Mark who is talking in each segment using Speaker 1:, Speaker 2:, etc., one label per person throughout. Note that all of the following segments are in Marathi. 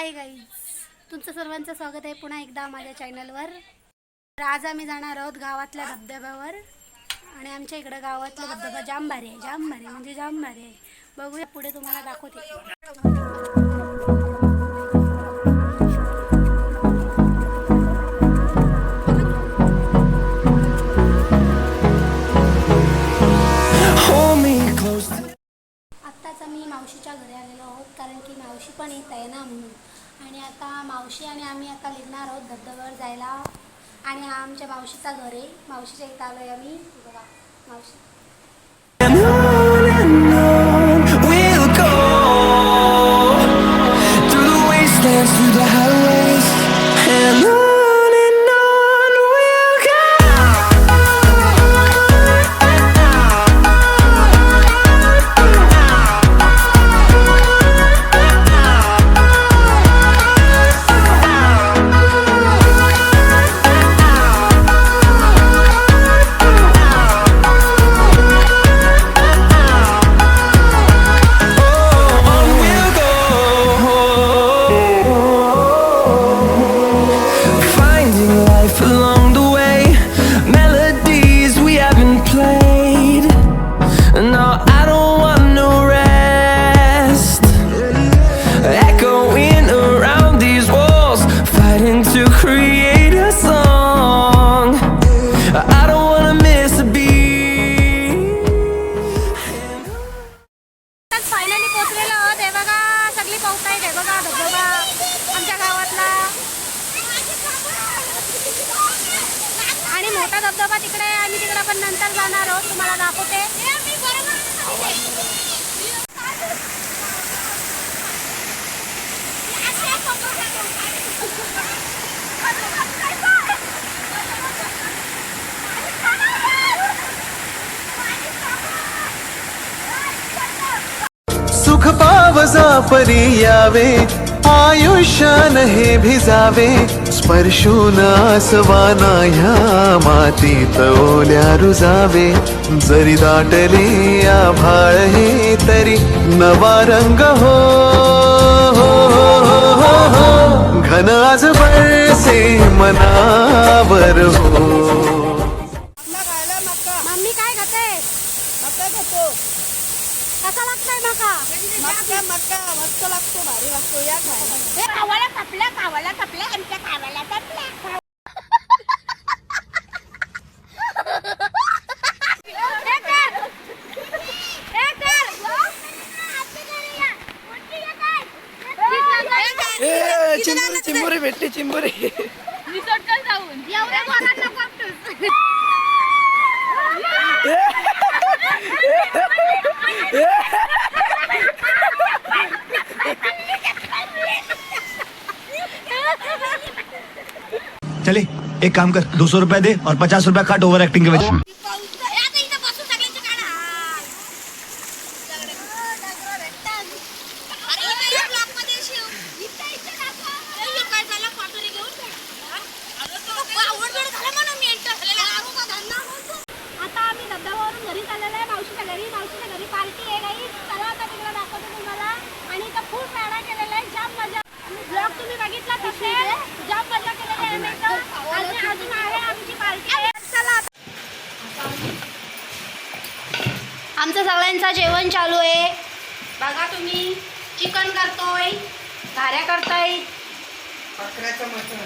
Speaker 1: हाय गाईज, तुमचं सर्वांचं स्वागत आहे पुन्हा एकदा माझ्या चॅनलवर। तर आज आम्ही जाणार आहोत गावातल्या धबधब्यावर आणि आमच्या इकडं गावातला धबधबा जाम भारी आहे, जाम भारी म्हणजे जाम भारी आहे। बघूया पुढे तुम्हाला दाखवते। आत्ताच आम्ही मावशीच्या घरी आलेलो आहोत कारण की मावशी पण येत आहे ना म्हणून। आणि आता मावशी आणि आम्ही आता निघणार आहोत धबधब्यावर जायला आणि हा आमच्या मावशीचा घर आहे। मावशीच्या इथं आलोय आम्ही। बघा मावशी मोठा धबधबा तिकडे आहे। आम्ही तिकडे पण नंतर जाणार आहोत, तुम्हाला दाखवते।
Speaker 2: सुख पावजा परी यावे, आयुष्यान हे भिजावे, स्पर्शून आसवाना ह्या मातीत ओल्या रुजावे। जरी दाटले आभाळ हे तरी नवा रंग हो, घन आज बरसे मनावर हो।
Speaker 1: मम्मी काय खाते?
Speaker 3: मका खातो।
Speaker 1: कसा लागतोय मका?
Speaker 3: मका मस्त लागतो, भारी लागतो, या खायला।
Speaker 1: कावाला कपल्या आमच्या कावाला कपल्या।
Speaker 3: चिंबोरी चिंबोरी भेटली, चिंबोरी
Speaker 1: जाऊन एवढ्या बोलायला नको आपटूस।
Speaker 4: चले एक काम कर, 200 रुपए दे और 50 रुपया काट ओवर एक्टिंग के वजह से।
Speaker 1: आता आम्ही धबधब्यावरून घरी चाललेलो आहे, मावशीच्या घरी पार्टी आहे गाईस। चला आता तिकडे दाखवते तुम्हाला। आणि इथं खूप वेळा केलेला आहे, जाम मजा। ब्लॉग तुम्ही बघितला असेल, जाम मजा केलेली आहे आम्ही इथं। आणि अजून आहे आमची पार्टी। चला आमचं सगळ्यांचं जेवण चालू आहे। बघा तुम्ही, चिकन करतोय, घाऱ्या करताय,
Speaker 3: बकऱ्याचं मटण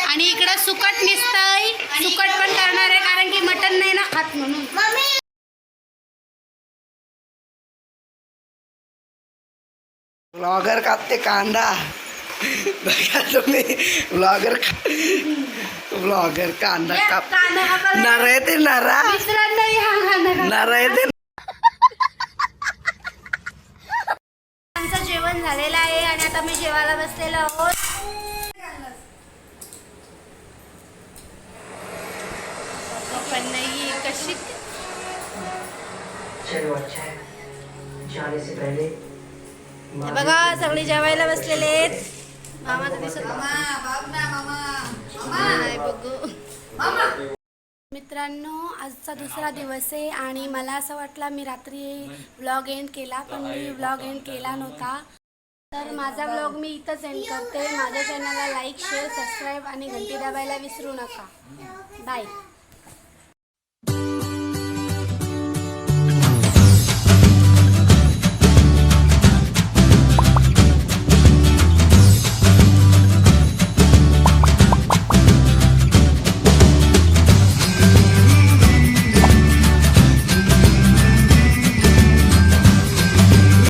Speaker 1: आणि इकडं सुकट निसतंय। सुकट पण करणार आहे कारण की मटण नाही ना खात म्हणून।
Speaker 3: ब्लॉगर कापते कांदा, बघा तुम्ही। ब्लॉगर कांदा काप, नर आहे ते, नरा नर आहे ते।
Speaker 1: आमचं जेवण झालेलं आहे आणि आता मी जेवायला बसलेलो आहोत। पण नाही कशी बघा, सगळे जेवायला बसलेले आहेत। मामा तर दिसत नाही, बघू मित्रांनो, आजचा दुसरा दिवस आहे आणि मला असं वाटलं मी रात्री व्लॉग एंड केला, पण मी व्लॉग एंड केला नव्हता. तर माझा व्लॉग मी इथंच एंड करते. माझ्या चॅनलला लाईक, शेअर, सबस्क्राईब आणि घंटी दाबायला विसरू नका. बाय.